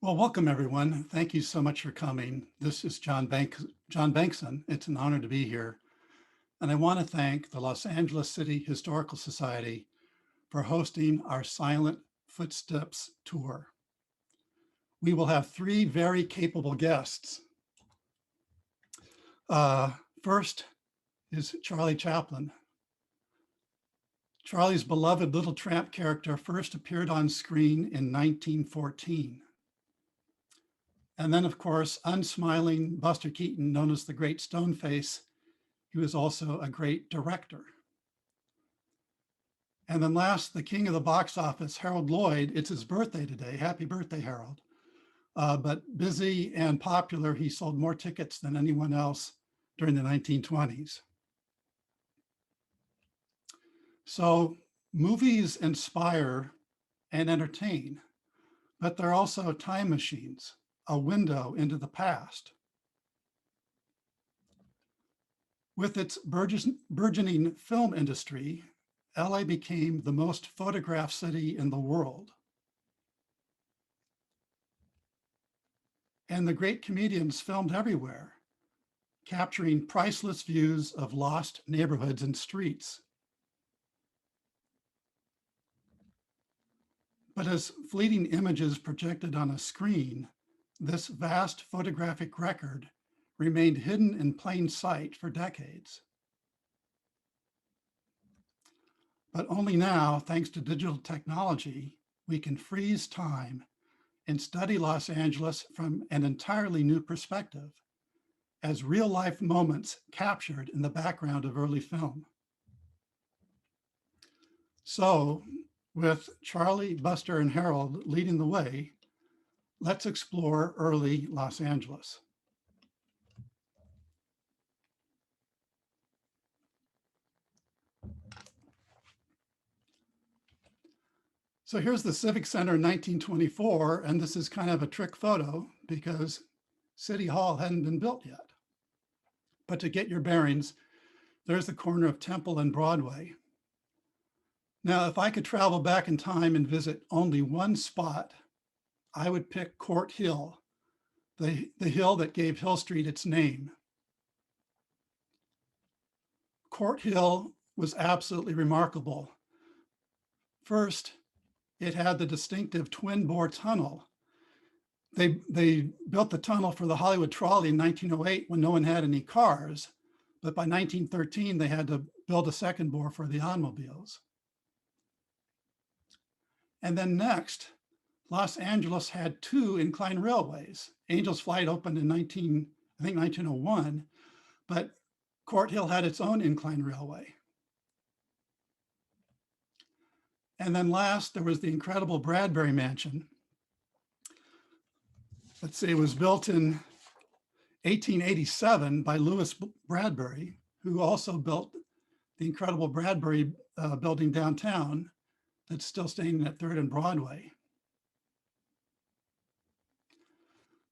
Well, welcome everyone. Thank you so much for coming. This is John Bengtson. It's an honor to be here. And I want to thank the Los Angeles City Historical Society for hosting our Silent Footsteps tour. We will have three very capable guests. First is Charlie Chaplin. Charlie's beloved Little Tramp character first appeared on screen in 1914. And then, of course, unsmiling Buster Keaton, known as the Great Stoneface. He was also a great director. And then last, the king of the box office, Harold Lloyd. It's his birthday today. Happy birthday, Harold. But busy and popular, he sold more tickets than anyone else during the 1920s. So movies inspire and entertain, but they're also time machines, a window into the past. With its burgeoning film industry, LA became the most photographed city in the world. And the great comedians filmed everywhere, capturing priceless views of lost neighborhoods and streets. But as fleeting images projected on a screen, this vast photographic record remained hidden in plain sight for decades. But only now, thanks to digital technology, we can freeze time and study Los Angeles from an entirely new perspective, as real-life moments captured in the background of early film. So, with Charlie, Buster, and Harold leading the way, let's explore early Los Angeles. So here's the Civic Center in 1924, and this is kind of a trick photo because City Hall hadn't been built yet. But to get your bearings, there's the corner of Temple and Broadway. Now, if I could travel back in time and visit only one spot, I would pick Court Hill, the hill that gave Hill Street its name. Court Hill was absolutely remarkable. First, it had the distinctive twin-bore tunnel. They built the tunnel for the Hollywood Trolley in 1908 when no one had any cars, but by 1913, they had to build a second bore for the automobiles. And then next, Los Angeles had two inclined railways. Angel's Flight opened in 1901, but Court Hill had its own inclined railway. And then last, there was the incredible Bradbury Mansion. Let's see, it was built in 1887 by Louis Bradbury, who also built the incredible Bradbury building downtown that's still standing at 3rd and Broadway.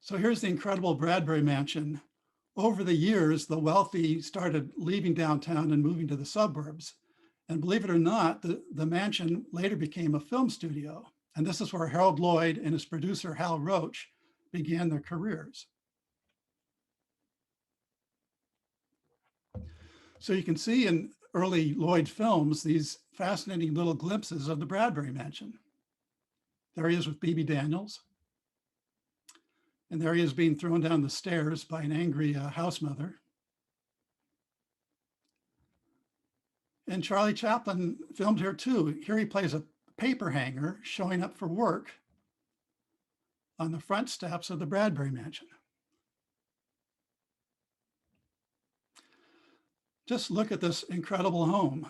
So here's the incredible Bradbury Mansion. Over the years, the wealthy started leaving downtown and moving to the suburbs. And believe it or not, the mansion later became a film studio. And this is where Harold Lloyd and his producer, Hal Roach, began their careers. So you can see in early Lloyd films, these fascinating little glimpses of the Bradbury Mansion. There he is with Bebe Daniels. And there he is being thrown down the stairs by an angry house mother. And Charlie Chaplin filmed here too. Here he plays a paper hanger showing up for work on the front steps of the Bradbury Mansion. Just look at this incredible home.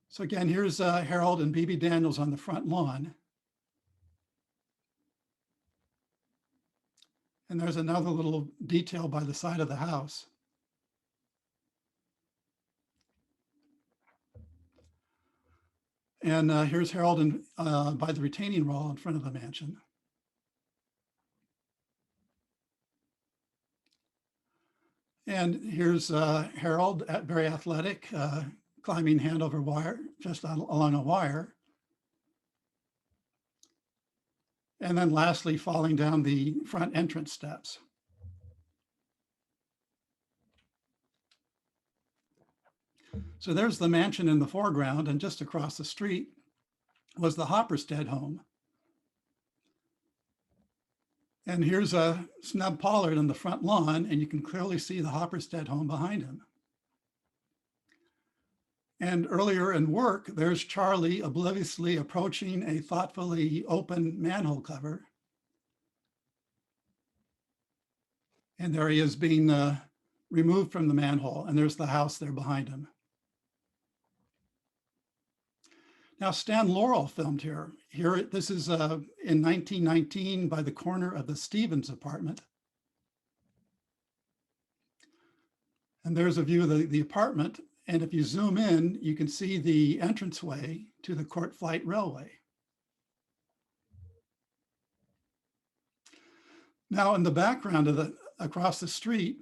So again, here's Harold and Bebe Daniels on the front lawn. And there's another little detail by the side of the house. And here's Harold by the retaining wall in front of the mansion. And here's Harold, very athletic, climbing hand over wire, just along a wire. and then lastly, falling down the front entrance steps. So there's the mansion in the foreground, and just across the street was the Hopperstead home. And here's a snub pollard on the front lawn, and you can clearly see the Hopperstead home behind him. And earlier in work, there's Charlie obliviously approaching a thoughtfully open manhole cover. And there he is being removed from the manhole, and there's the house there behind him. Now, Stan Laurel filmed here. This is in 1919 by the corner of the Stevens apartment. And there's a view of the apartment. And if you zoom in, you can see the entranceway to the Court Flight Railway. Now, in the background of across the street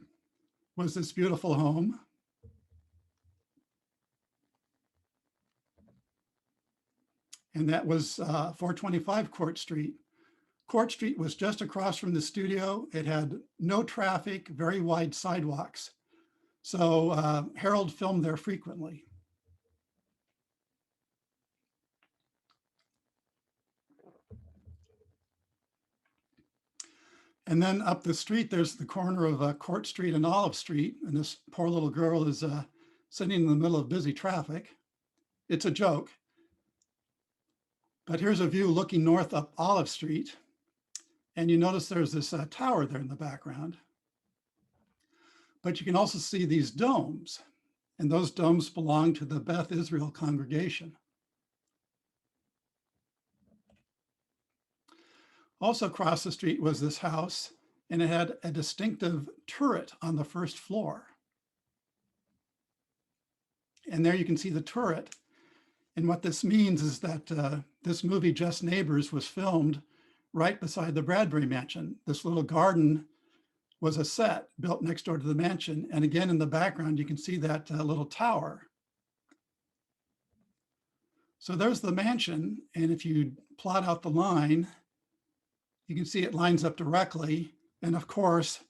was this beautiful home. And that was 425 Court Street. Court Street was just across from the studio. It had no traffic, very wide sidewalks. So Harold filmed there frequently. And then up the street, there's the corner of Court Street and Olive Street. And this poor little girl is sitting in the middle of busy traffic. It's a joke. But here's a view looking north up Olive Street. And you notice there's this tower there in the background. But you can also see these domes. And those domes belong to the Beth Israel congregation. Also across the street was this house, and it had a distinctive turret on the first floor. And there you can see the turret. And what this means is that this movie, Just Neighbors, was filmed right beside the Bradbury mansion. This little garden was a set built next door to the mansion. And again, in the background, you can see that little tower. So there's the mansion. And if you plot out the line, you can see it lines up directly. And of course,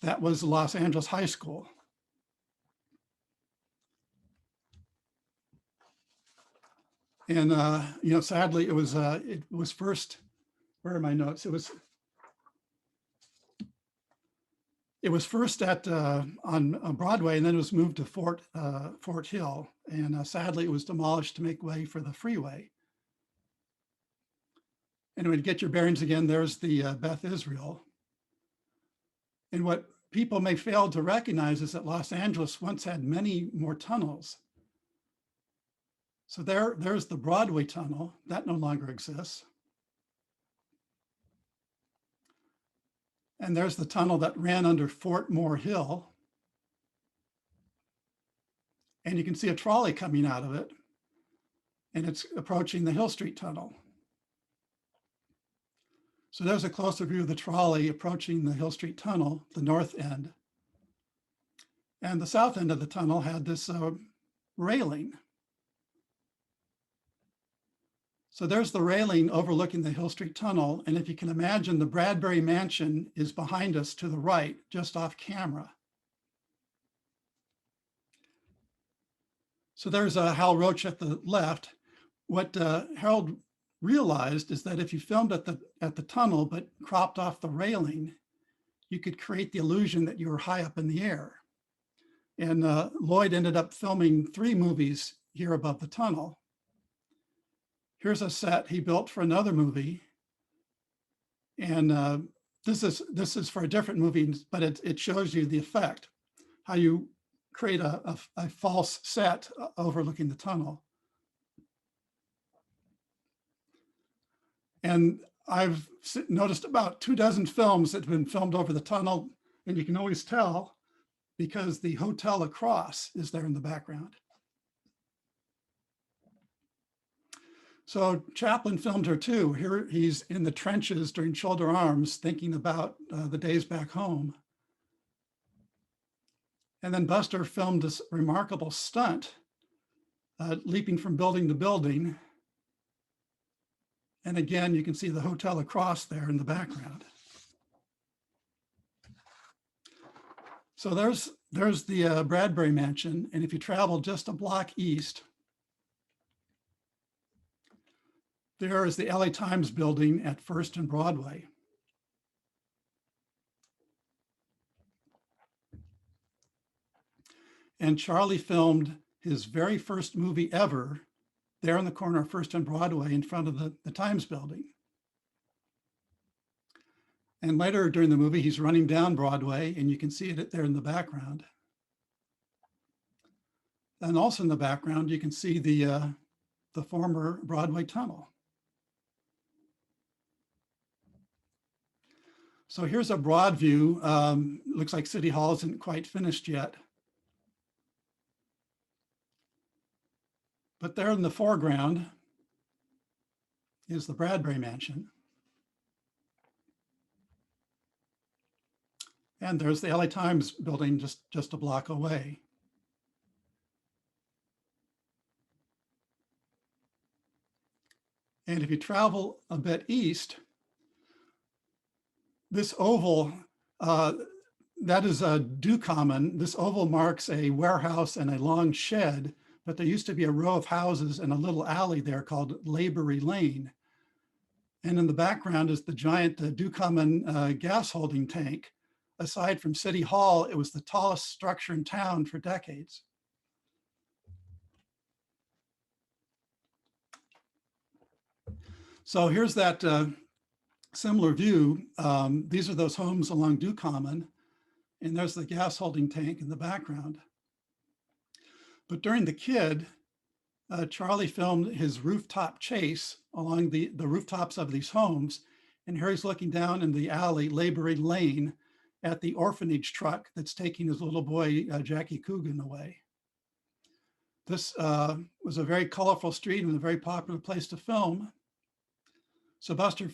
that was Los Angeles High School. And you know, sadly, it was first. Where are my notes? It was first at on Broadway, and then it was moved to Fort Hill. And sadly, it was demolished to make way for the freeway. Anyway, to get your bearings again, there's the Beth Israel. And what people may fail to recognize is that Los Angeles once had many more tunnels. So there's the Broadway tunnel. That no longer exists. And there's the tunnel that ran under Fort Moore Hill. And you can see a trolley coming out of it. And it's approaching the Hill Street Tunnel. So there's a closer view of the trolley approaching the Hill Street Tunnel, the north end. And the south end of the tunnel had this railing. So there's the railing overlooking the Hill Street Tunnel. And if you can imagine, the Bradbury mansion is behind us to the right, just off camera. So there's Hal Roach at the left. What Harold realized is that if you filmed at the tunnel but cropped off the railing, you could create the illusion that you were high up in the air. And Lloyd ended up filming 3 movies here above the tunnel. Here's a set he built for another movie. And this is for a different movie, but it shows you the effect, how you create a false set overlooking the tunnel. And I've noticed about 24 films that have been filmed over the tunnel, and you can always tell because the hotel across is there in the background. So Chaplin filmed her too. Here he's in the trenches during Shoulder Arms, thinking about the days back home. And then Buster filmed this remarkable stunt, leaping from building to building. And again, you can see the hotel across there in the background. So there's the Bradbury mansion. And if you travel just a block east, there is the LA Times building at First and Broadway. And Charlie filmed his very first movie ever there in the corner of First and Broadway in front of the Times building. And later during the movie, he's running down Broadway, and you can see it there in the background. And also in the background, you can see the former Broadway tunnel. So here's a broad view. Looks like City Hall isn't quite finished yet. But there in the foreground is the Bradbury mansion. And there's the LA Times building just a block away. And if you travel a bit east, this oval, that is a Dew Common. This oval marks a warehouse and a long shed, but there used to be a row of houses and a little alley there called Laborie Lane. And in the background is the giant Dew Common gas holding tank. Aside from City Hall, it was the tallest structure in town for decades. So here's that similar view. These are those homes along Dew Common, and there's the gas holding tank in the background. But during The Kid, Charlie filmed his rooftop chase along the rooftops of these homes, and here he's looking down in the alley, Laborie Lane, at the orphanage truck that's taking his little boy, Jackie Coogan, away. This was a very colorful street and a very popular place to film. So Buster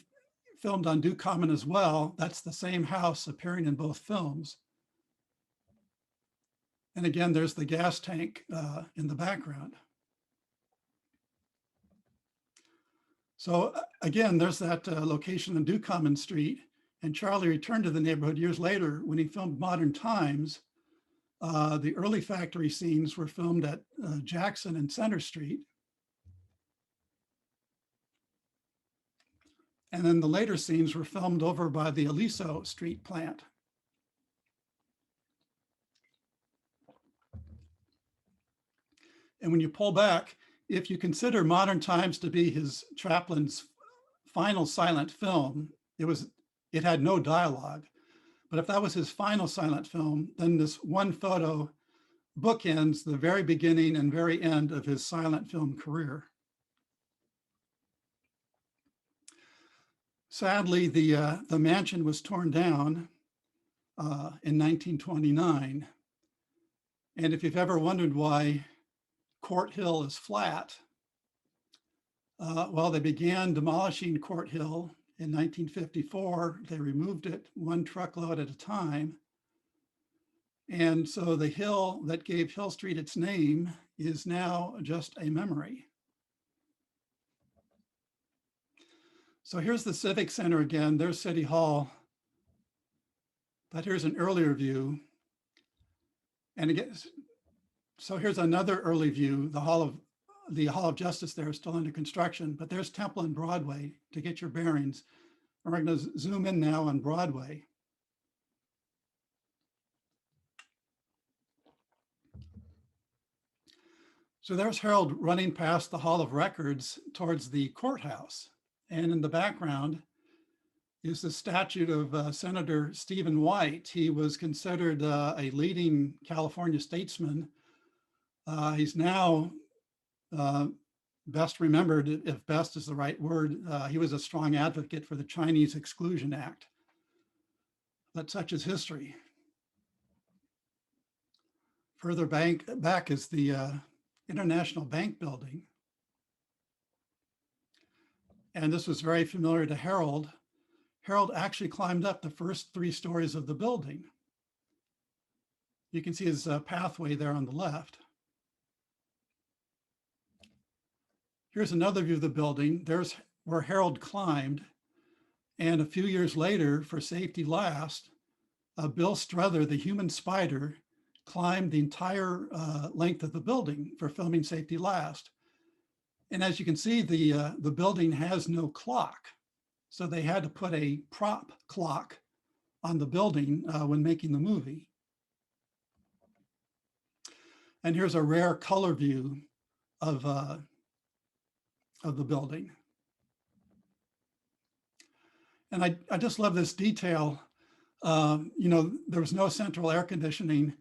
filmed on Dew Common as well. That's the same house appearing in both films. And again, there's the gas tank in the background. So again, there's that location on Dew Common Street. And Charlie returned to the neighborhood years later when he filmed Modern Times. The early factory scenes were filmed at Jackson and Center Street. And then the later scenes were filmed over by the Aliso Street plant. And when you pull back, if you consider Modern Times to be Chaplin's final silent film, it had no dialogue. But if that was his final silent film, then this one photo bookends the very beginning and very end of his silent film career. Sadly, the mansion was torn down in 1929. And if you've ever wondered why Court Hill is flat, well, they began demolishing Court Hill in 1954. They removed it one truckload at a time. And so the hill that gave Hill Street its name is now just a memory. So here's the Civic Center again. There's City Hall. But here's an earlier view. And again, so here's another early view. The Hall of Justice there is still under construction, but there's Temple and Broadway to get your bearings. And we're going to zoom in now on Broadway. So there's Harold running past the Hall of Records towards the courthouse. And in the background is the statue of Senator Stephen White. He was considered a leading California statesman. He's now best remembered, if best is the right word, he was a strong advocate for the Chinese Exclusion Act. But such is history. Further back is the International Bank building. And this was very familiar to Harold. Harold actually climbed up the first 3 stories of the building. You can see his pathway there on the left. Here's another view of the building. There's where Harold climbed. And a few years later, for safety last, Bill Struther, the human spider, climbed the entire length of the building for filming safety last. And as you can see, the building has no clock. So they had to put a prop clock on the building when making the movie. And here's a rare color view of the building. And I just love this detail. You know, there was no central air conditioning,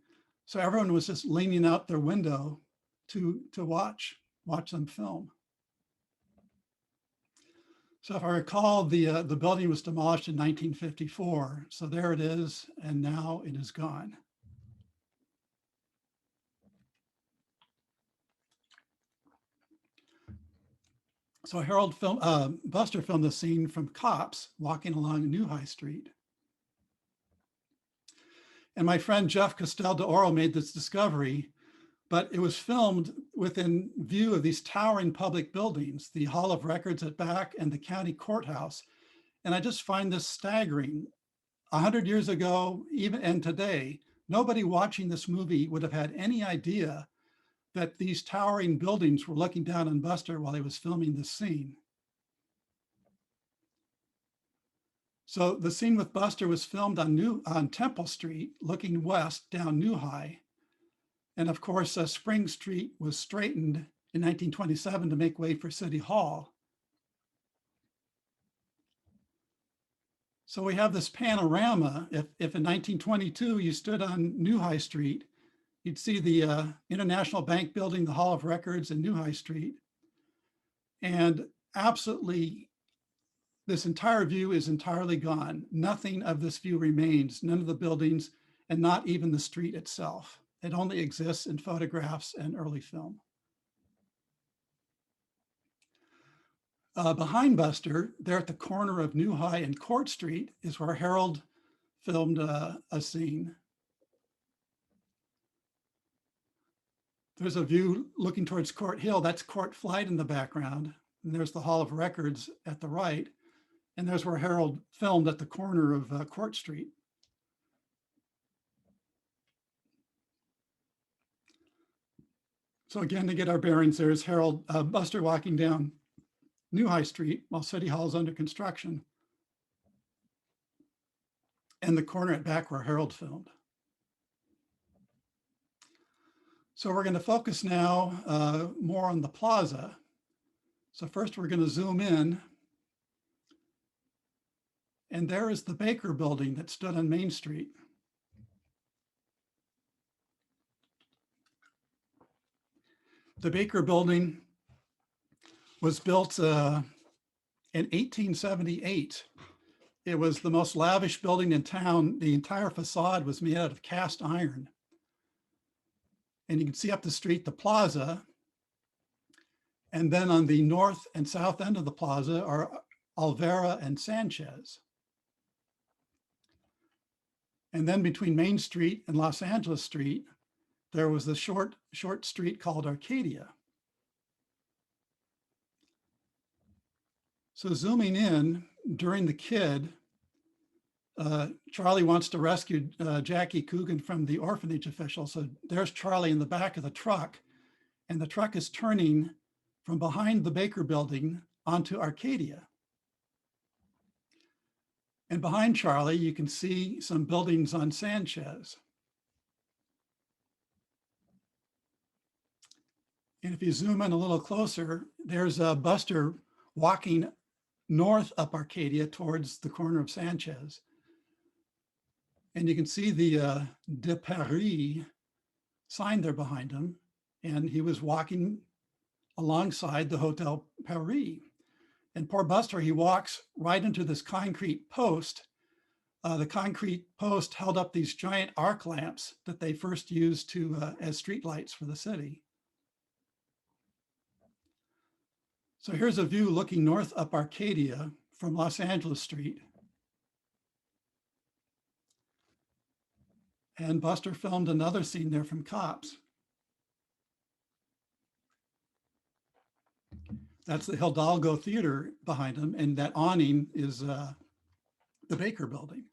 so everyone was just leaning out their window to watch them film. So if I recall, the building was demolished in 1954. So there it is, and now it is gone. So Buster filmed the scene from cops walking along New High Street. And my friend Jeff Costel de Oro made this discovery, but it was filmed within view of these towering public buildings, the Hall of Records at back and the county courthouse. And I just find this staggering. 100 years ago, even and today, nobody watching this movie would have had any idea that these towering buildings were looking down on Buster while he was filming this scene. So the scene with Buster was filmed on Temple Street, looking west down New High. And of course, Spring Street was straightened in 1927 to make way for City Hall. So we have this panorama. If in 1922 you stood on New High Street, you'd see the International Bank Building, the Hall of Records, and New High Street. And absolutely, this entire view is entirely gone. Nothing of this view remains, none of the buildings, and not even the street itself. It only exists in photographs and early film. Behind Buster, there at the corner of New High and Court Street, is where Harold filmed a scene. There's a view looking towards Court Hill. That's Court Flight in the background. And there's the Hall of Records at the right. And there's where Harold filmed at the corner of Court Street. So again, to get our bearings, there's Buster walking down New High Street while City Hall is under construction. And the corner at back where Harold filmed. So we're going to focus now more on the plaza. So first we're going to zoom in. And there is the Baker Building that stood on Main Street. The Baker Building was built in 1878. It was the most lavish building in town. The entire facade was made out of cast iron. And you can see up the street, the plaza. And then on the north and south end of the plaza are Alvera and Sanchez. And then between Main Street and Los Angeles Street, there was the short street called Arcadia. So zooming in, during the kid, Charlie wants to rescue Jackie Coogan from the orphanage official. So there's Charlie in the back of the truck, and the truck is turning from behind the Baker Building onto Arcadia. And behind Charlie, you can see some buildings on Sanchez. And if you zoom in a little closer, there's Buster walking north up Arcadia towards the corner of Sanchez. And you can see the de Paris sign there behind him. And he was walking alongside the Hotel Paris. And poor Buster, he walks right into this concrete post. The concrete post held up these giant arc lamps that they first used as street lights for the city. So here's a view looking north up Arcadia from Los Angeles Street. And Buster filmed another scene there from cops. That's the Hidalgo Theater behind him, and that awning is the Baker Building.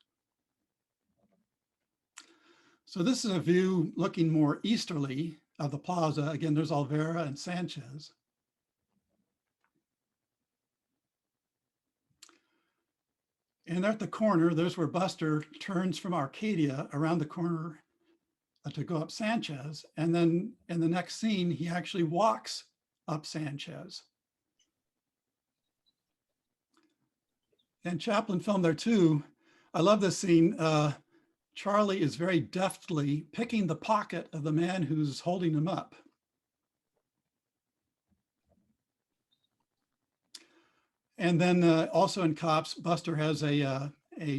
So this is a view looking more easterly of the plaza. Again, there's Olvera and Sanchez. And at the corner, there's where Buster turns from Arcadia around the corner to go up Sanchez. And then in the next scene, he actually walks up Sanchez. And Chaplin filmed there too. I love this scene. Charlie is very deftly picking the pocket of the man who's holding him up. And then also in Cops, Buster has a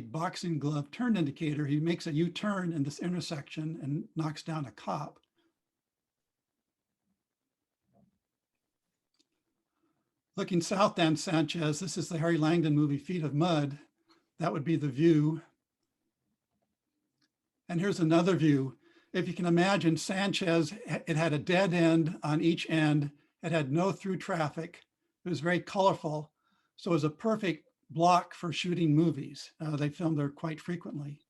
boxing glove turn indicator. He makes a U-turn in this intersection and knocks down a cop. Looking south down Sanchez, this is the Harry Langdon movie, Feet of Mud. That would be the view. And here's another view. If you can imagine, Sanchez, it had a dead end on each end. It had no through traffic. It was very colorful. So it was a perfect block for shooting movies. They filmed there quite frequently.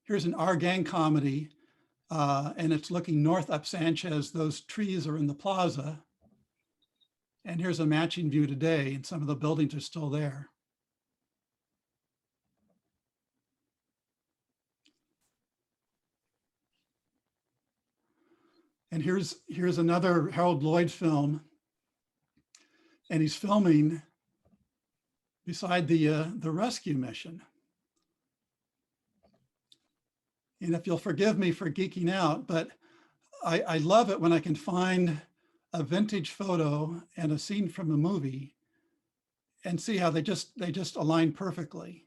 Here's an Our Gang comedy, and it's looking north up Sanchez. Those trees are in the plaza. And here's a matching view today, and some of the buildings are still there. And here's another Harold Lloyd film, and he's filming beside the rescue mission. And if you'll forgive me for geeking out, but I love it when I can find a vintage photo and a scene from a movie and see how they just align perfectly.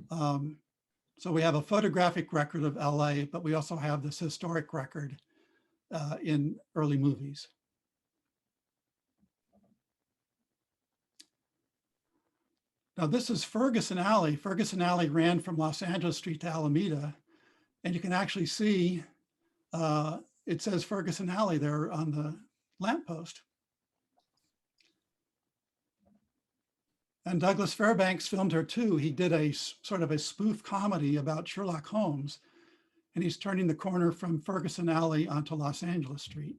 So we have a photographic record of LA, but we also have this historic record in early movies. Now this is Ferguson Alley. Ferguson Alley ran from Los Angeles Street to Alameda, and you can actually see it says Ferguson Alley there on the lamppost. And Douglas Fairbanks filmed her too. He did a sort of a spoof comedy about Sherlock Holmes, and he's turning the corner from Ferguson Alley onto Los Angeles Street.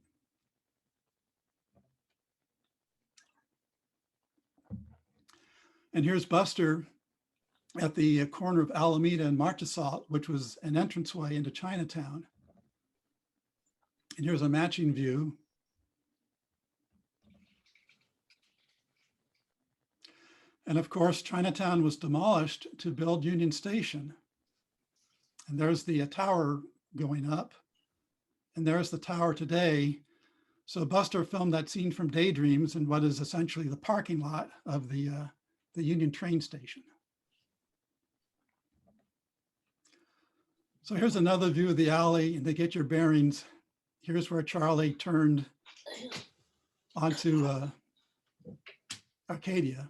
And here's Buster at the corner of Alameda and Marchesalt, which was an entranceway into Chinatown. And here's a matching view. And of course, Chinatown was demolished to build Union Station. And there's the tower going up. And there's the tower today. So Buster filmed that scene from Daydreams in what is essentially the parking lot of the Union train station. So here's another view of the alley, and to get your bearings, here's where Charlie turned onto Arcadia.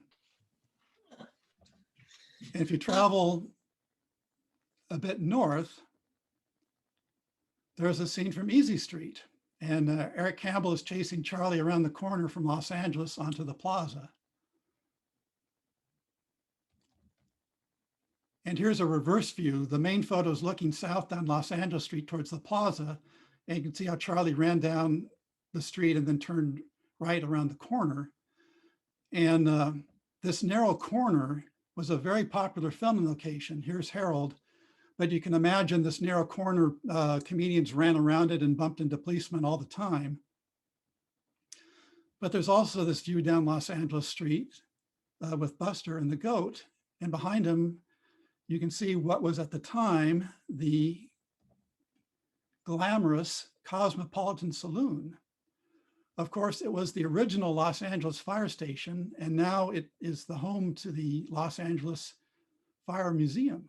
And if you travel a bit north, there's a scene from Easy Street. And Eric Campbell is chasing Charlie around the corner from Los Angeles onto the plaza. And here's a reverse view. The main photo is looking south down Los Angeles Street towards the plaza. And you can see how Charlie ran down the street and then turned right around the corner. And this narrow corner was a very popular filming location. Here's Harold. But you can imagine this narrow corner, comedians ran around it and bumped into policemen all the time. But there's also this view down Los Angeles Street with Buster and the goat. And behind him, you can see what was at the time the glamorous Cosmopolitan Saloon. Of course, it was the original Los Angeles fire station, and now it is the home to the Los Angeles Fire Museum.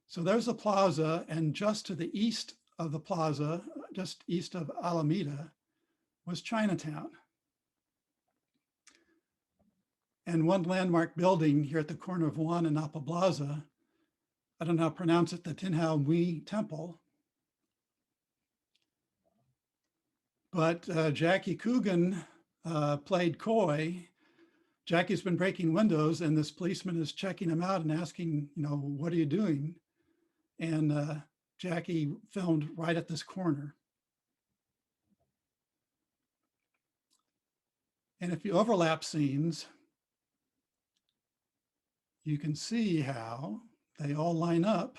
So there's the plaza, and just to the east of the plaza, just east of Alameda, was Chinatown. And one landmark building here at the corner of Juan and Napa Plaza, I don't know how to pronounce it, the Tin Hau Mui Temple. But Jackie Coogan played coy. Jackie's been breaking windows and this policeman is checking him out and asking, what are you doing? And Jackie filmed right at this corner. And if you overlap scenes, you can see how they all line up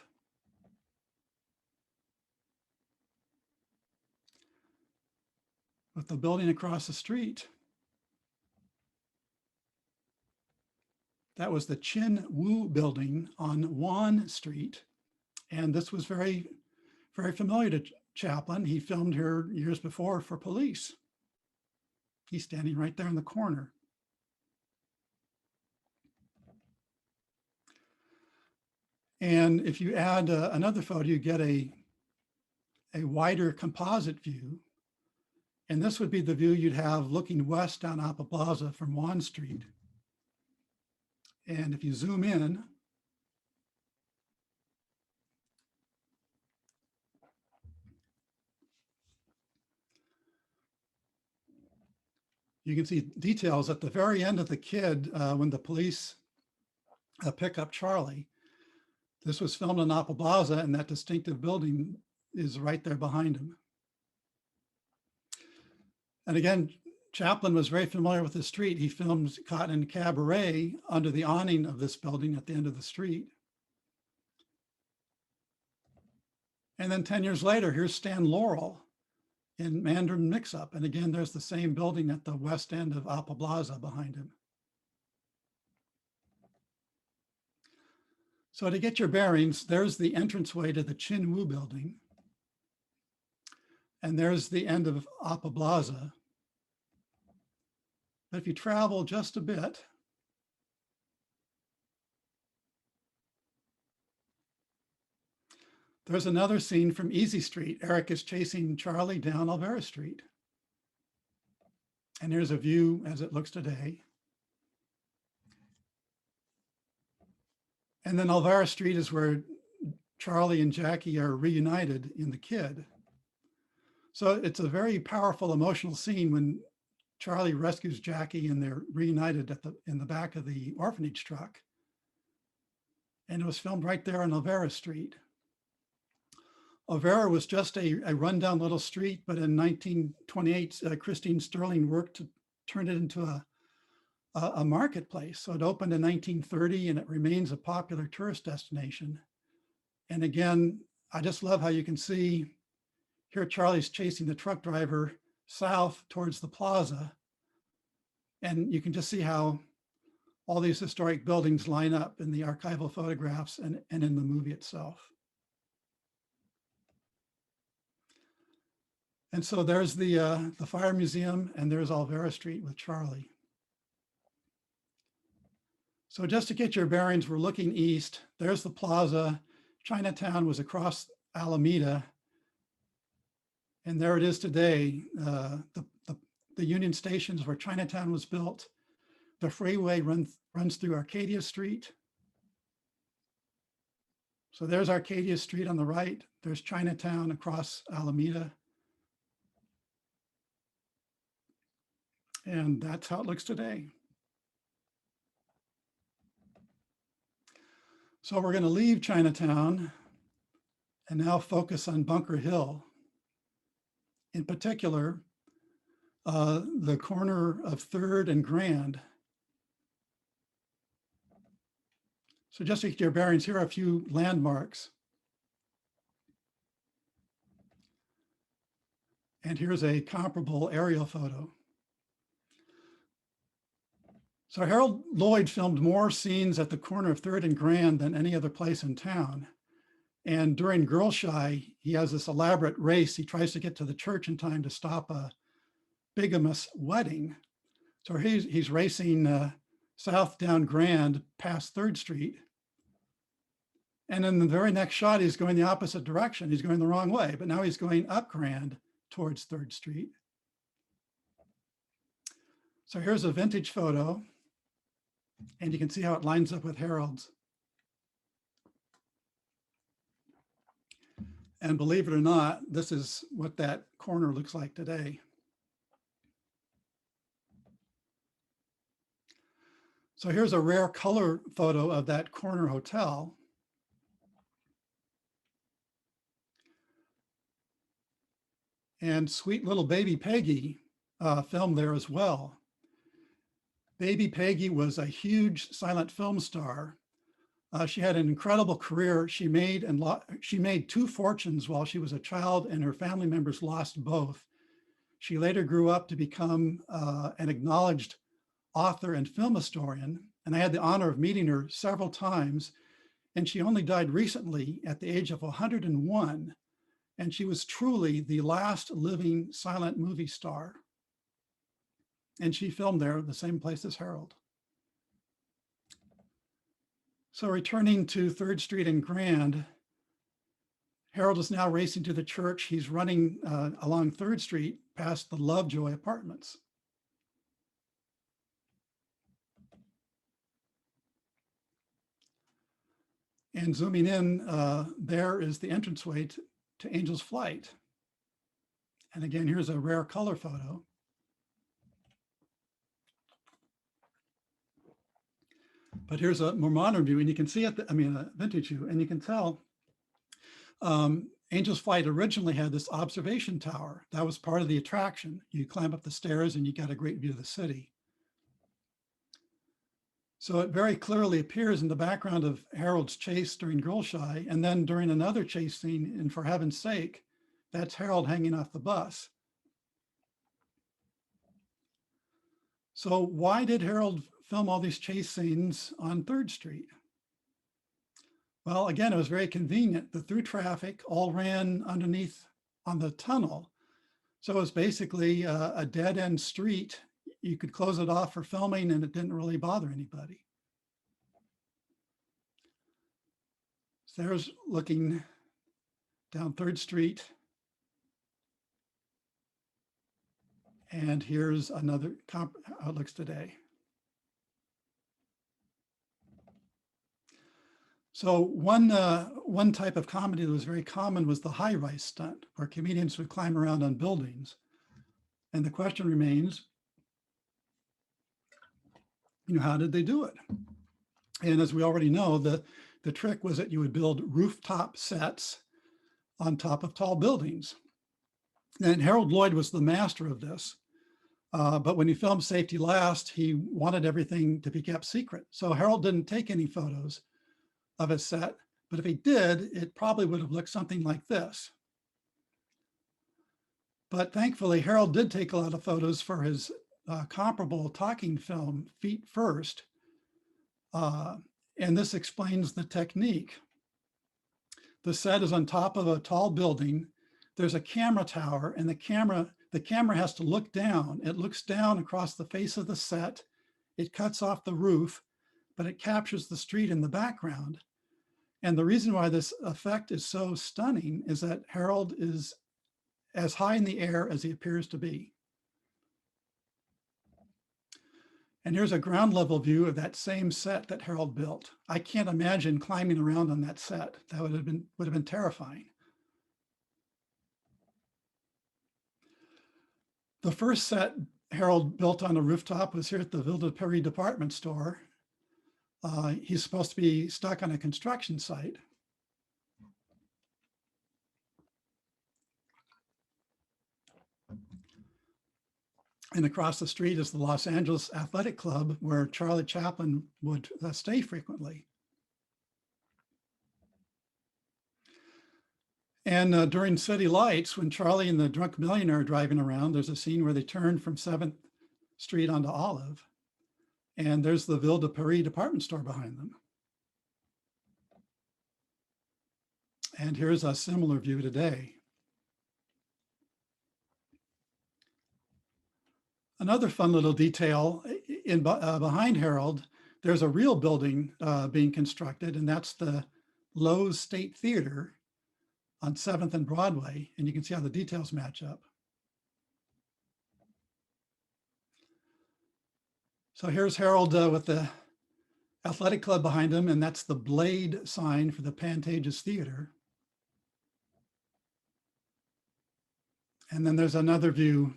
with the building across the street. That was the Chin Woo building on Wan Street. And this was very, very familiar to Chaplin. He filmed here years before for Police. He's standing right there in the corner. And if you add another photo, you get a wider composite view. And this would be the view you'd have looking west down Apple Plaza from Wan Street. And if you zoom in, you can see details at the very end of the kid when the police pick up Charlie. This was filmed in Apple Plaza, and that distinctive building is right there behind him. And again, Chaplin was very familiar with the street. He filmed Cotton and Cabaret under the awning of this building at the end of the street. And then 10 years later, here's Stan Laurel in Mandarin Mix-Up. And again, there's the same building at the west end of Apple Plaza behind him. So to get your bearings, there's the entranceway to the Chin Woo building. And there's the end of Apple Plaza. But if you travel just a bit, there's another scene from Easy Street. Eric is chasing Charlie down Alvera Street. And here's a view as it looks today. And then Alvera Street is where Charlie and Jackie are reunited in The Kid. So it's a very powerful emotional scene when Charlie rescues Jackie and they're reunited in the back of the orphanage truck. And it was filmed right there on Alvera Street. Alvera was just a rundown little street, but in 1928, Christine Sterling worked to turn it into a marketplace. So it opened in 1930 and it remains a popular tourist destination. And again, I just love how you can see here Charlie's chasing the truck driver south towards the plaza. And you can just see how all these historic buildings line up in the archival photographs and in the movie itself. And so there's the Fire Museum and there's Alvera Street with Charlie. So just to get your bearings, we're looking east. There's the plaza. Chinatown was across Alameda. And there it is today. The Union Station is where Chinatown was built. The freeway runs through Arcadia Street. So there's Arcadia Street on the right. There's Chinatown across Alameda. And that's how it looks today. So we're going to leave Chinatown and now focus on Bunker Hill. In particular, the corner of 3rd and Grand. So just to get your bearings, here are a few landmarks. And here's a comparable aerial photo. So Harold Lloyd filmed more scenes at the corner of 3rd and Grand than any other place in town. And during Girl Shy, he has this elaborate race. He tries to get to the church in time to stop a bigamous wedding. So he's racing south down Grand past 3rd Street. And in the very next shot, he's going the opposite direction. He's going the wrong way, but now he's going up Grand towards 3rd Street. So here's a vintage photo. And you can see how it lines up with Harold's. And believe it or not, this is what that corner looks like today. So here's a rare color photo of that corner hotel. And sweet little baby Peggy filmed there as well. Baby Peggy was a huge silent film star. She had an incredible career. She made two fortunes while she was a child, and her family members lost both. She later grew up to become an acknowledged author and film historian, and I had the honor of meeting her several times, and she only died recently at the age of 101, and she was truly the last living silent movie star. And she filmed there, the same place as Harold. So returning to 3rd Street and Grand, Harold is now racing to the church. He's running along 3rd Street past the Lovejoy apartments. And zooming in, there is the entranceway to Angel's Flight. And again, here's a rare color photo. But here's a more modern view, and you can see a vintage view, and you can tell Angel's Flight originally had this observation tower. That was part of the attraction. You climb up the stairs and you got a great view of the city. So it very clearly appears in the background of Harold's chase during Girl Shy, and then during another chase scene in For Heaven's Sake, that's Harold hanging off the bus. So why did Harold film all these chase scenes on 3rd Street? Well, again, it was very convenient. The through traffic all ran underneath on the tunnel. So it was basically a dead end street. You could close it off for filming and it didn't really bother anybody. So there's looking down 3rd Street. And here's another how it looks today. So one type of comedy that was very common was the high-rise stunt, where comedians would climb around on buildings. And the question remains, how did they do it? And as we already know, the trick was that you would build rooftop sets on top of tall buildings. And Harold Lloyd was the master of this. But when he filmed Safety Last, he wanted everything to be kept secret. So Harold didn't take any photos of his set, but if he did, it probably would have looked something like this. But thankfully, Harold did take a lot of photos for his comparable talking film, Feet First. And this explains the technique. The set is on top of a tall building. There's a camera tower, and the camera has to look down. It looks down across the face of the set. It cuts off the roof, but it captures the street in the background. And the reason why this effect is so stunning is that Harold is as high in the air as he appears to be. And here's a ground level view of that same set that Harold built. I can't imagine climbing around on that set. That would have been terrifying. The first set Harold built on a rooftop was here at the Ville de Paris department store. He's supposed to be stuck on a construction site. And across the street is the Los Angeles Athletic Club, where Charlie Chaplin would stay frequently. And during City Lights, when Charlie and the drunk millionaire are driving around, there's a scene where they turn from 7th Street onto Olive. And there's the Ville de Paris department store behind them. And here's a similar view today. Another fun little detail behind Harold, there's a real building being constructed, and that's the Lowe's State Theater on 7th and Broadway. And you can see how the details match up. So here's Harold with the athletic club behind him, and that's the Blade sign for the Pantages Theater. And then there's another view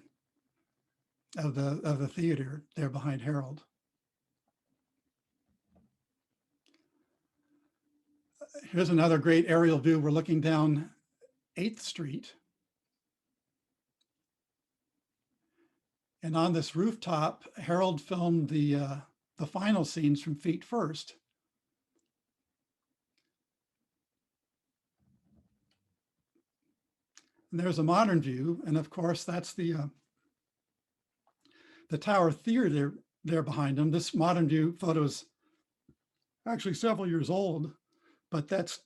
of the theater there behind Harold. Here's another great aerial view. We're looking down 8th Street. And on this rooftop, Harold filmed the final scenes from Feet First. And there's a modern view. And of course, that's the Tower Theater there behind him. This modern view photo is actually several years old, but that's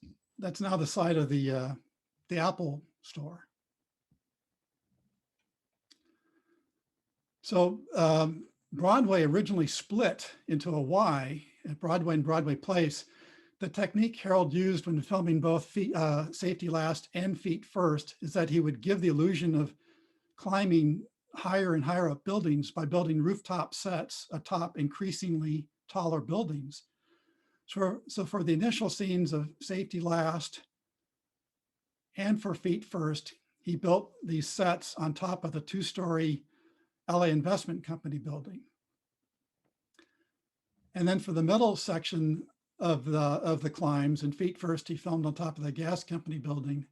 now the site of the Apple store. So Broadway originally split into a Y at Broadway and Broadway Place. The technique Harold used when filming both Safety Last and Feet First is that he would give the illusion of climbing higher and higher up buildings by building rooftop sets atop increasingly taller buildings. So for the initial scenes of Safety Last and for Feet First, he built these sets on top of the 2-story LA Investment Company building. And then for the middle section of the climbs in Feet First, he filmed on top of the gas company building.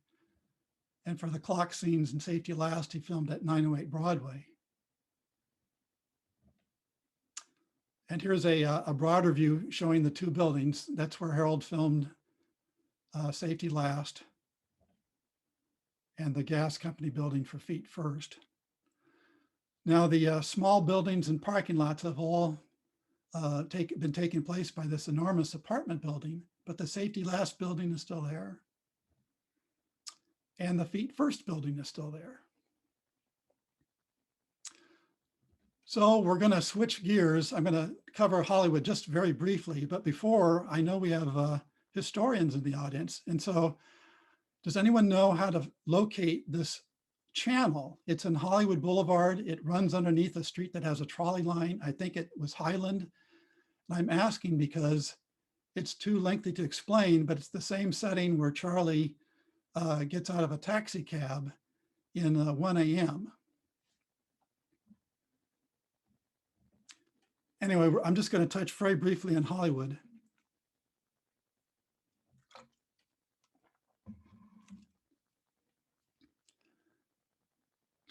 And for the clock scenes in Safety Last, he filmed at 908 Broadway. And here's a broader view showing the 2 buildings. That's where Harold filmed Safety Last and the gas company building for Feet First. Now the small buildings and parking lots have all been taken place by this enormous apartment building, but the Safety Last building is still there. And the Feet First building is still there. So we're going to switch gears. I'm going to cover Hollywood just very briefly, but before, I know we have historians in the audience. And so does anyone know how to locate this channel? It's in Hollywood Boulevard. It runs underneath a street that has a trolley line. I think it was Highland. And I'm asking because it's too lengthy to explain, but it's the same setting where Charlie gets out of a taxi cab in 1 a.m. Anyway, I'm just going to touch very briefly on Hollywood.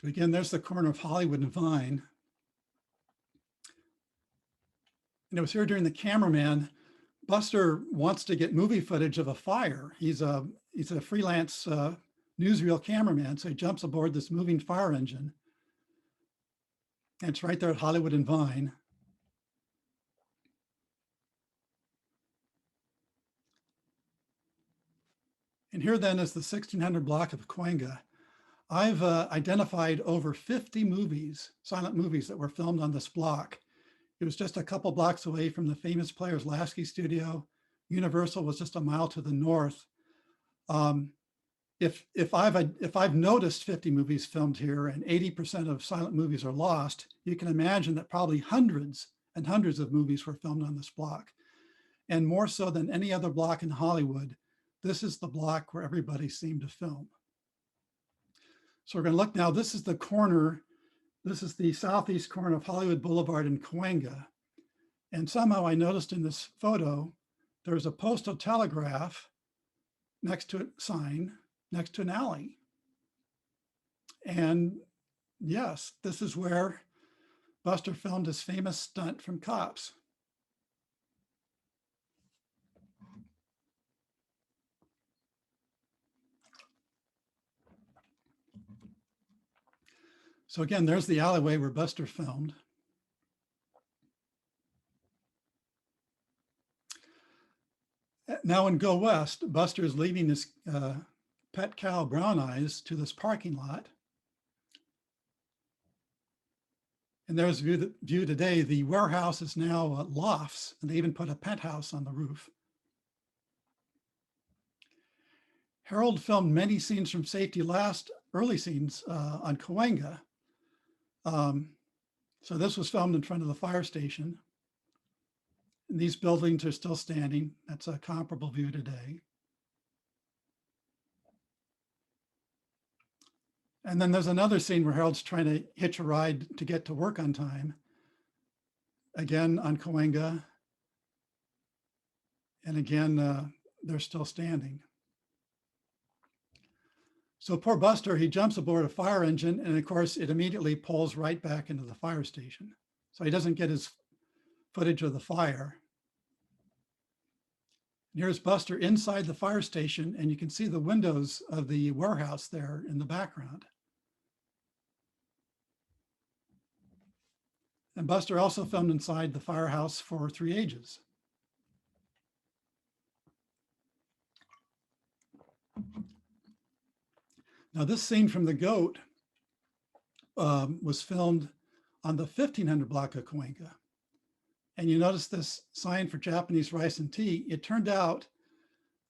So again, there's the corner of Hollywood and Vine. And it was here during the cameraman. Buster wants to get movie footage of a fire. He's a freelance newsreel cameraman, so he jumps aboard this moving fire engine. And it's right there at Hollywood and Vine. And here then is the 1600 block of Cahuenga. I've identified over 50 movies, silent movies that were filmed on this block. It was just a couple blocks away from the famous Players Lasky studio. Universal was just a mile to the north. If I've noticed 50 movies filmed here and 80% of silent movies are lost, you can imagine that probably hundreds and hundreds of movies were filmed on this block. And more so than any other block in Hollywood, this is the block where everybody seemed to film. So we're going to look now. This is the corner. This is the southeast corner of Hollywood Boulevard in Cahuenga. And somehow I noticed in this photo, there's a postal telegraph next to a sign, next to an alley. And yes, this is where Buster filmed his famous stunt from Cops. So again, there's the alleyway where Buster filmed. Now in Go West, Buster is leading his pet cow, Brown Eyes, to this parking lot. And there's a view today. The warehouse is now lofts, and they even put a penthouse on the roof. Harold filmed many scenes from Safety Last, early scenes on Cahuenga. So this was filmed in front of the fire station. And these buildings are still standing. That's a comparable view today. And then there's another scene where Harold's trying to hitch a ride to get to work on time. Again, on Cahuenga. And again, they're still standing. So poor Buster, he jumps aboard a fire engine, and of course it immediately pulls right back into the fire station. So he doesn't get his footage of the fire. And here's Buster inside the fire station, and you can see the windows of the warehouse there in the background. And Buster also filmed inside the firehouse for 3 ages. Now this scene from The Goat was filmed on the 1500 block of Cahuenga. And you notice this sign for Japanese rice and tea. It turned out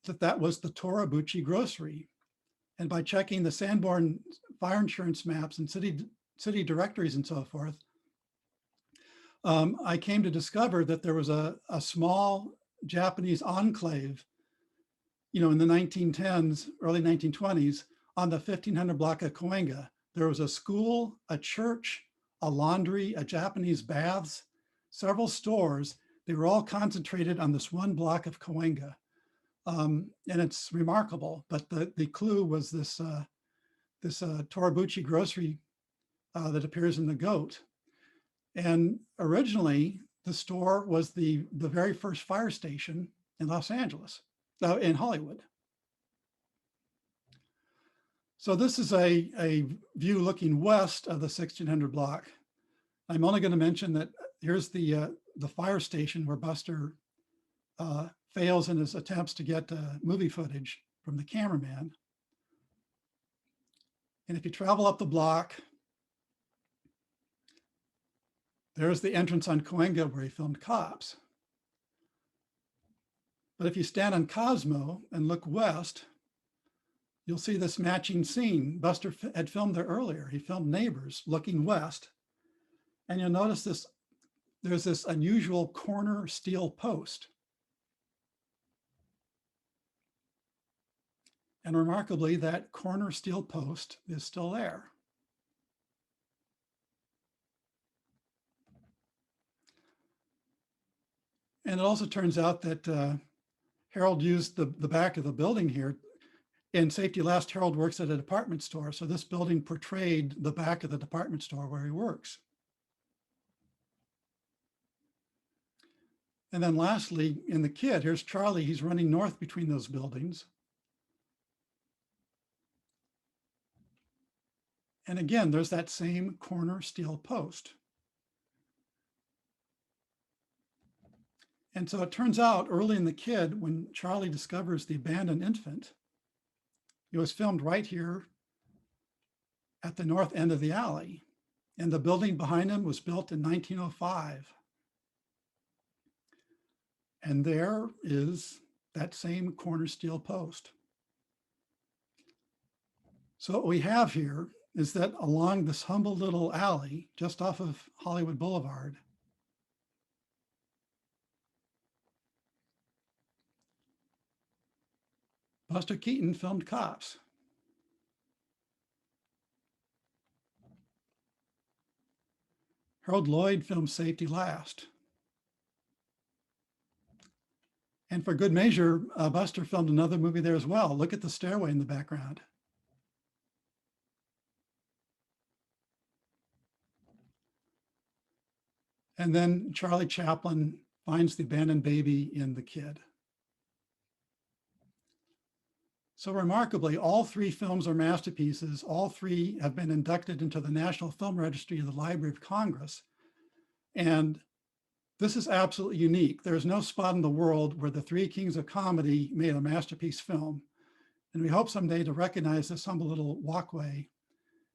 that that was the Torabuchi grocery. And by checking the Sanborn fire insurance maps and city directories and so forth, I came to discover that there was a small Japanese enclave, in the 1910s, early 1920s, on the 1500 block of Cahuenga. There was a school, a church, a laundry, a Japanese baths, several stores. They were all concentrated on this one block of Cahuenga. And it's remarkable, but the clue was this Torabuchi grocery that appears in The Goat. And originally, the store was the very first fire station in Los Angeles, in Hollywood. So this is a view looking west of the 1600 block. I'm only going to mention that here's the fire station where Buster fails in his attempts to get movie footage from the cameraman. And if you travel up the block, there's the entrance on Cahuenga where he filmed Cops. But if you stand on Cosmo and look west, you'll see this matching scene. Buster had filmed there earlier. He filmed Neighbors looking west. And you'll notice there's this unusual corner steel post. And remarkably, that corner steel post is still there. And it also turns out that Harold used the back of the building here. In Safety Last, Harold works at a department store. So this building portrayed the back of the department store where he works. And then lastly, in The Kid, here's Charlie. He's running north between those buildings. And again, there's that same corner steel post. And so it turns out early in The Kid, when Charlie discovers the abandoned infant, it was filmed right here at the north end of the alley. And the building behind him was built in 1905. And there is that same corner steel post. So what we have here is that along this humble little alley, just off of Hollywood Boulevard, Buster Keaton filmed Cops. Harold Lloyd filmed Safety Last. And for good measure, Buster filmed another movie there as well. Look at the stairway in the background. And then Charlie Chaplin finds the abandoned baby in The Kid. So remarkably, all 3 films are masterpieces. All 3 have been inducted into the National Film Registry of the Library of Congress. And this is absolutely unique. There's no spot in the world where the 3 kings of comedy made a masterpiece film. And we hope someday to recognize this humble little walkway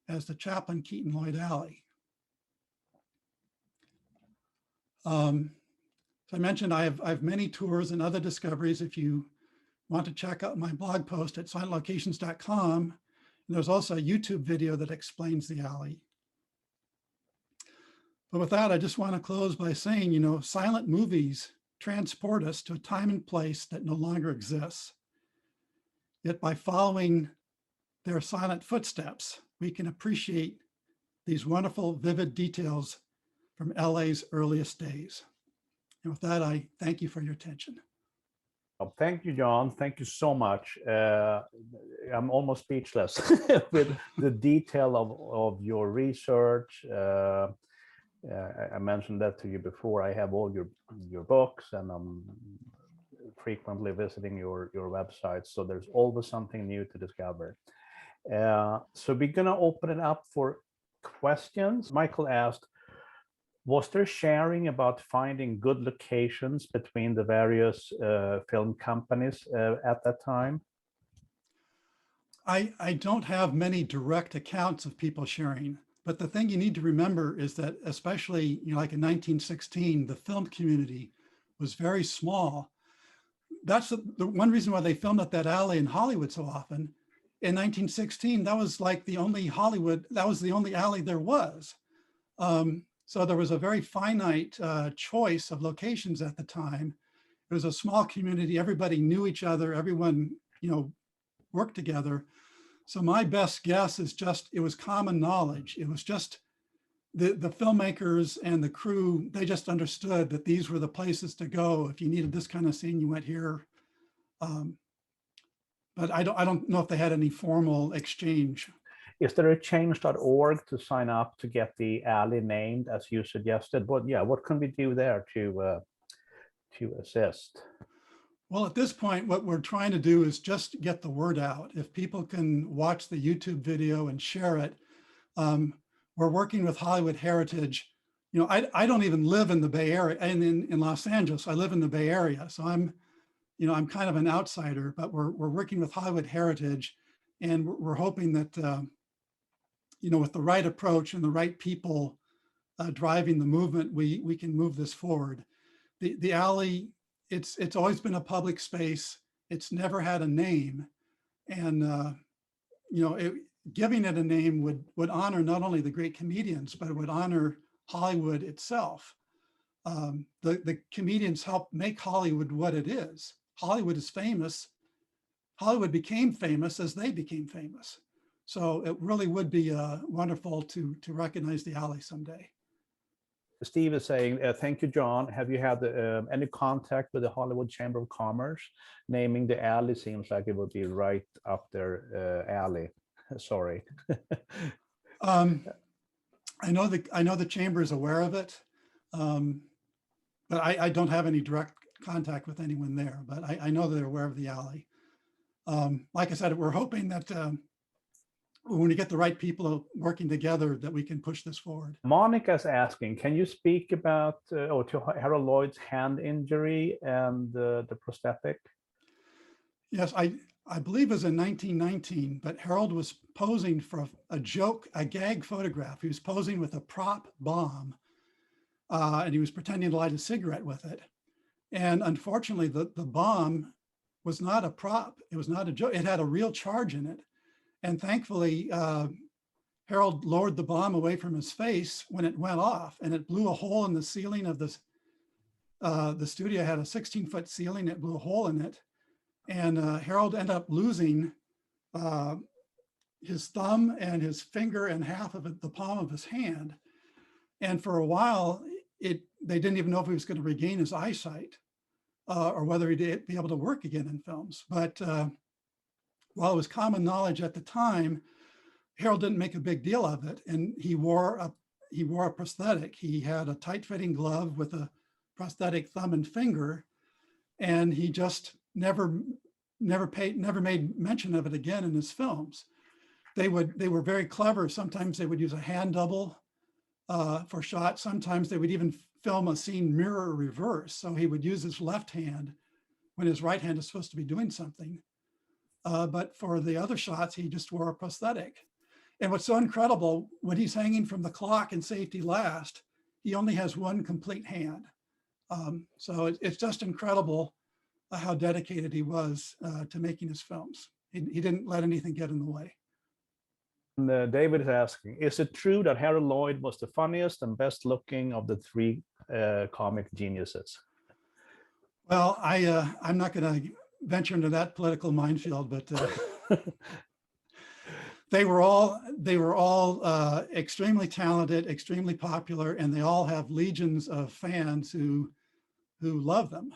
as the Chaplin Keaton Lloyd Alley. So I mentioned I have many tours and other discoveries. If you want to check out my blog post at silentlocations.com, and there's also a YouTube video that explains the alley. But with that, I just want to close by saying, silent movies transport us to a time and place that no longer exists. Yet by following their silent footsteps, we can appreciate these wonderful, vivid details from LA's earliest days. And with that, I thank you for your attention. Well, thank you, John. Thank you so much. I'm almost speechless with the detail of your research. I mentioned that to you before. I have all your books, and I'm frequently visiting your website. So there's always something new to discover. So we're gonna open it up for questions. Michael asked, was there sharing about finding good locations between the various film companies at that time? I don't have many direct accounts of people sharing, but the thing you need to remember is that, especially like in 1916, the film community was very small. That's the one reason why they filmed at that alley in Hollywood so often. In 1916, that was like the only Hollywood, that was the only alley there was. So there was a very finite choice of locations at the time. It was a small community. Everybody knew each other. Everyone, worked together. So my best guess is just, it was common knowledge. It was just the filmmakers and the crew, they just understood that these were the places to go. If you needed this kind of scene, you went here. But I don't know if they had any formal exchange. Is there a change.org to sign up to get the alley named as you suggested? What can we do there to assist? Well, at this point, what we're trying to do is just get the word out. If people can watch the YouTube video and share it, we're working with Hollywood Heritage. I don't even live in the Bay Area and in Los Angeles. I live in the Bay Area, so I'm kind of an outsider. But we're working with Hollywood Heritage, and we're hoping that with the right approach and the right people driving the movement, we can move this forward. The alley, it's always been a public space. It's never had a name, and giving it a name would honor not only the great comedians, but it would honor Hollywood itself. The comedians helped make Hollywood what it is. Hollywood is famous. Hollywood became famous as they became famous. So it really would be wonderful to recognize the alley someday. Steve is saying, thank you, John. Have you had any contact with the Hollywood Chamber of Commerce? Naming the alley seems like it would be right up their alley. Sorry. I know the chamber is aware of it, but I don't have any direct contact with anyone there. But I know they're aware of the alley. Like I said, we're hoping that when we get the right people working together, that we can push this forward. Monica's asking, can you speak about to Harold Lloyd's hand injury and the prosthetic? Yes, I believe it was in 1919, but Harold was posing for a joke, a gag photograph. He was posing with a prop bomb, and he was pretending to light a cigarette with it. And unfortunately, the bomb was not a prop. It was not a joke. It had a real charge in it. And thankfully, Harold lowered the bomb away from his face when it went off, and it blew a hole in the ceiling of this. The studio had a 16-foot ceiling. It blew a hole in it. And Harold ended up losing his thumb and his finger and half of it, the palm of his hand. And for a while, they didn't even know if he was going to regain his eyesight or whether he'd be able to work again in films. But while it was common knowledge at the time, Harold didn't make a big deal of it, and he wore a prosthetic. He had a tight-fitting glove with a prosthetic thumb and finger, and he just never made mention of it again in his films. They were very clever. Sometimes they would use a hand double for shots. Sometimes they would even film a scene mirror reverse. So he would use his left hand when his right hand is supposed to be doing something. But for the other shots, he just wore a prosthetic. And what's so incredible, when he's hanging from the clock in Safety Last, he only has one complete hand. So it's just incredible how dedicated he was to making his films. He didn't let anything get in the way. And David is asking, is it true that Harold Lloyd was the funniest and best looking of the three comic geniuses? Well, I'm not going to venture into that political minefield, but they were all extremely talented, extremely popular, and they all have legions of fans who love them.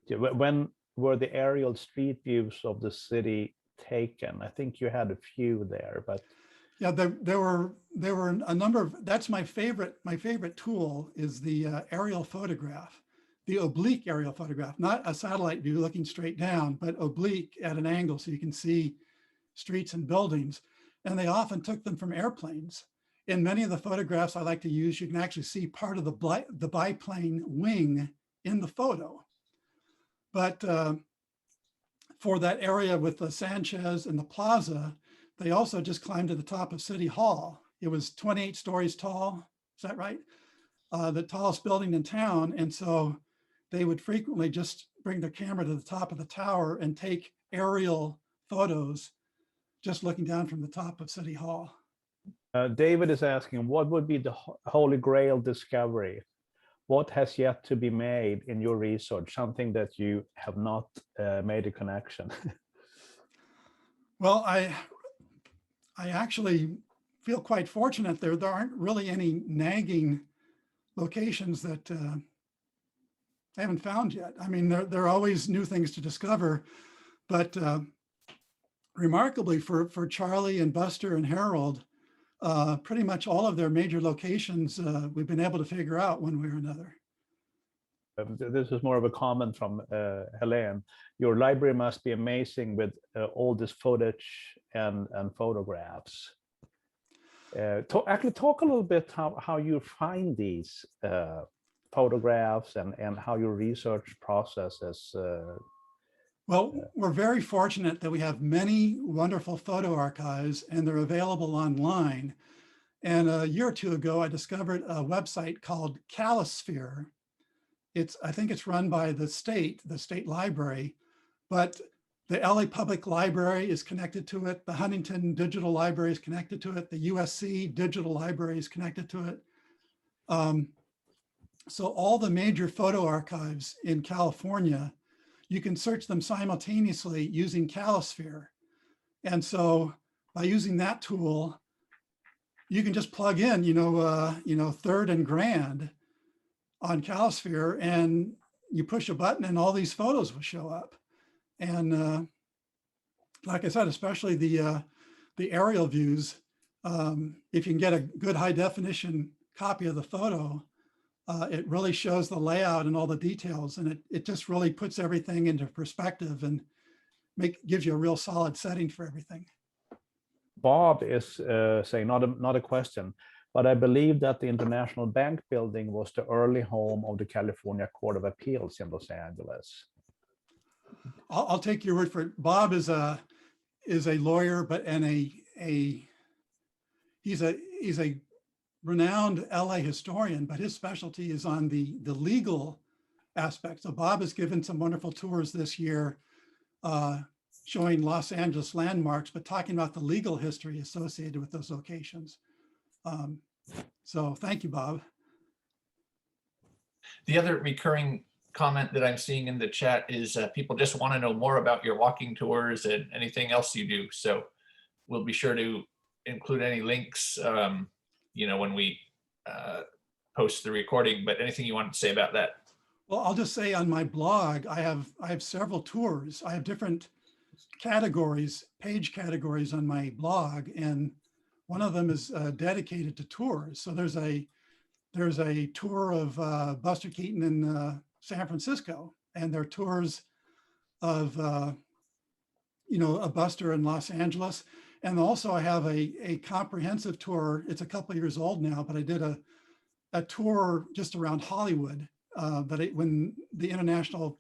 When were the aerial street views of the city taken? I think you had a few there, but Yeah, there were a number of. That's my favorite. My favorite tool is the aerial photograph, the oblique aerial photograph, not a satellite view looking straight down, but oblique at an angle so you can see streets and buildings. And they often took them from airplanes. In many of the photographs I like to use, you can actually see part of the biplane wing in the photo. But for that area with the Sanchez and the plaza, they also just climbed to the top of City Hall. It was 28 stories tall. Is that right? The tallest building in town. And so they would frequently just bring their camera to the top of the tower and take aerial photos just looking down from the top of City Hall. David is asking, what would be the Holy Grail discovery? What has yet to be made in your research? Something that you have not made a connection. Well, I actually feel quite fortunate. There aren't really any nagging locations that I haven't found yet. I mean, there are always new things to discover, but remarkably for Charlie and Buster and Harold, pretty much all of their major locations we've been able to figure out one way or another. This is more of a comment from Helene. Your library must be amazing with all this footage and photographs. Actually, talk a little bit how you find these photographs and how your research process is. Well, we're very fortunate that we have many wonderful photo archives and they're available online. And a year or two ago, I discovered a website called Calisphere. I think it's run by the state library, but the LA Public Library is connected to it. The Huntington Digital Library is connected to it. The USC Digital Library is connected to it. So all the major photo archives in California, you can search them simultaneously using Calisphere. And so by using that tool, you can just plug in, Third and Grand on Calisphere, and you push a button and all these photos will show up. And like I said, especially the aerial views, if you can get a good high definition copy of the photo, it really shows the layout and all the details, and it just really puts everything into perspective and gives you a real solid setting for everything. Bob is saying, not a question, but I believe that the International Bank building was the early home of the California Court of Appeals in Los Angeles. I'll take your word for it. Bob is a lawyer, he's a renowned LA historian, but his specialty is on the legal aspects. So Bob has given some wonderful tours this year showing Los Angeles landmarks, but talking about the legal history associated with those locations. So thank you, Bob. The other recurring comment that I'm seeing in the chat is people just want to know more about your walking tours and anything else you do. So we'll be sure to include any links when we post the recording, but anything you want to say about that? Well, I'll just say on my blog, I have several tours. I have different categories, page categories on my blog, and one of them is dedicated to tours. So there's a tour of Buster Keaton in San Francisco, and there are tours of a Buster in Los Angeles. And also I have a comprehensive tour. It's a couple of years old now, but I did a tour just around Hollywood when the International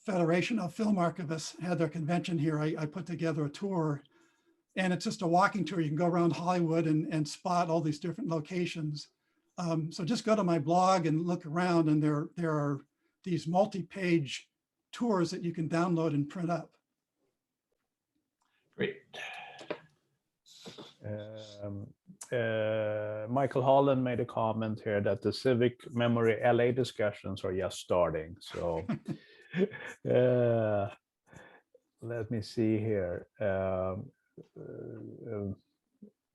Federation of Film Archivists had their convention here. I put together a tour, and it's just a walking tour. You can go around Hollywood and spot all these different locations. So just go to my blog and look around, and there are these multi-page tours that you can download and print up. Great. Michael Holland made a comment here that the civic memory LA discussions are just starting. So let me see here.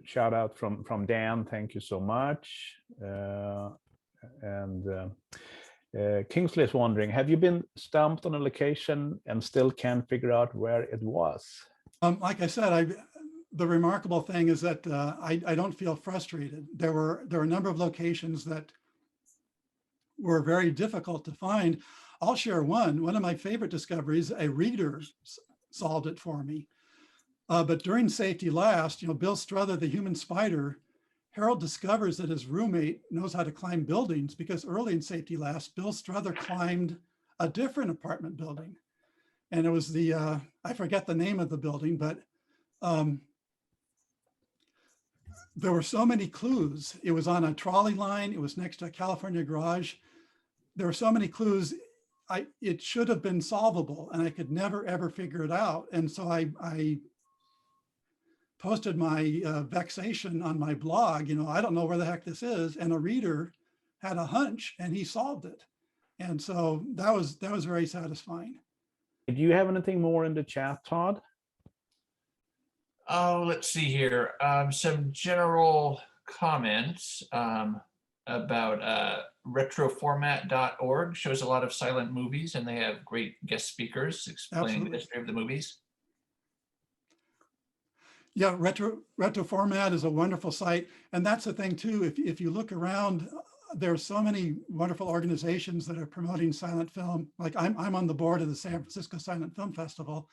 Shout out from Dan. Thank you so much. And Kingsley is wondering, have you been stumped on a location and still can't figure out where it was? Like I said, the remarkable thing is that I don't feel frustrated. There were a number of locations that were very difficult to find. I'll share one of my favorite discoveries. A reader solved it for me. But during Safety Last, Bill Struther, the human spider, Harold discovers that his roommate knows how to climb buildings because early in Safety Last, Bill Struther climbed a different apartment building. And it was I forget the name of the building, but there were so many clues. It was on a trolley line. It was next to a California garage. There were so many clues. It should have been solvable, and I could never, ever figure it out. And so I posted my vexation on my blog. I don't know where the heck this is. And a reader had a hunch, and he solved it. And so that was very satisfying. Do you have anything more in the chat, Todd? Oh, let's see here. Some general comments about retroformat.org shows a lot of silent movies, and they have great guest speakers explaining the history of the movies. Yeah, Retro Format is a wonderful site. And that's the thing too, if you look around, there are so many wonderful organizations that are promoting silent film. Like I'm on the board of the San Francisco Silent Film Festival,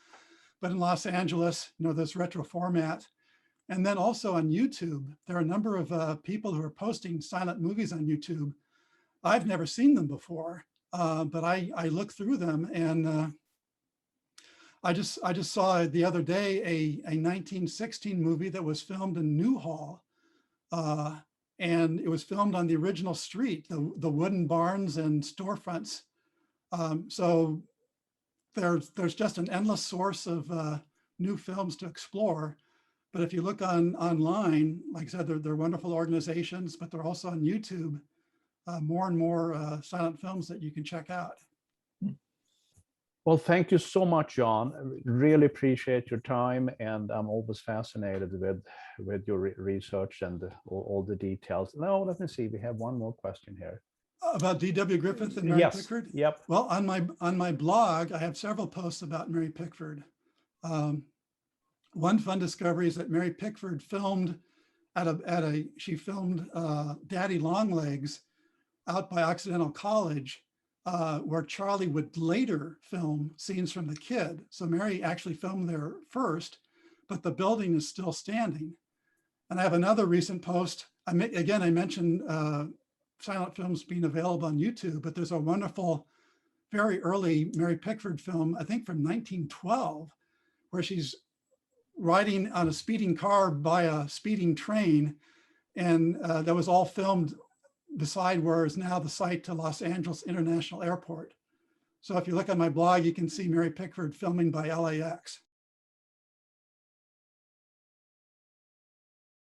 but in Los Angeles, there's Retro Format. And then also on YouTube, there are a number of people who are posting silent movies on YouTube. I've never seen them before, but I look through them, and I just saw the other day a 1916 movie that was filmed in Newhall, and it was filmed on the original street, the wooden barns and storefronts. So there's just an endless source of new films to explore. But if you look online, like I said, they're wonderful organizations, but they're also on YouTube, more and more silent films that you can check out. Well, thank you so much, John. I really appreciate your time, and I'm always fascinated with your research and all the details. Now, let me see. We have one more question here. About D.W. Griffith and Mary Yes. Pickford? Yep. Well, on my blog, I have several posts about Mary Pickford. One fun discovery is that Mary Pickford filmed she filmed Daddy Longlegs out by Occidental College, where Charlie would later film scenes from the kid. So Mary actually filmed there first, but the building is still standing. And I have another recent post. I mentioned silent films being available on YouTube, but there's a wonderful, very early Mary Pickford film, I think from 1912, where she's riding on a speeding car by a speeding train. And that was all filmed beside where is now the site to Los Angeles International Airport. So if you look at my blog, you can see Mary Pickford filming by LAX.